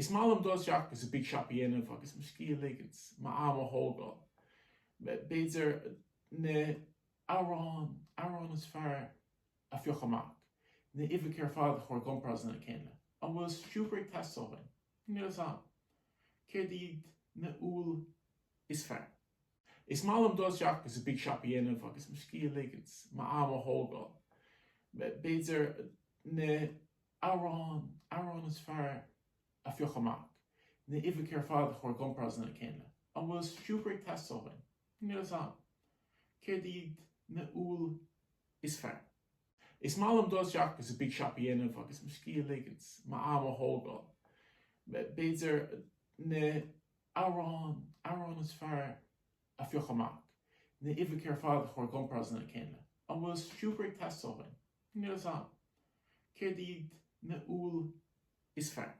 Is málam dosach is a big shop dhéanamh agus mu cí ligans má am a hógáil. Beidir na árán is fearr a fioch amach. Na ifig ar fád chuir gompras na céile. An bhfuil siúpaigh testóhain. Níl am. Céir díd na úl is fearr. Is málam dosach is a big shop dhéanamh agus mu cí ligans má am a hógáil. Beidir na árán is fearr a fioch amach. Na ifig ar fád chuir gompras na céile. An bhfuil siúpaigh testóhain. Níl am. Céir díd na úl is fearr. Is málam dosach is a big shop dhéanamh agus mu cí ligans má am a hógáil. Beidir na árán is fearr a fioch amach. Na ifig ar fád chuir gompras na céile. An bhfuil siúpaigh testóhain. Níl am. Céir díd na úl is fearr.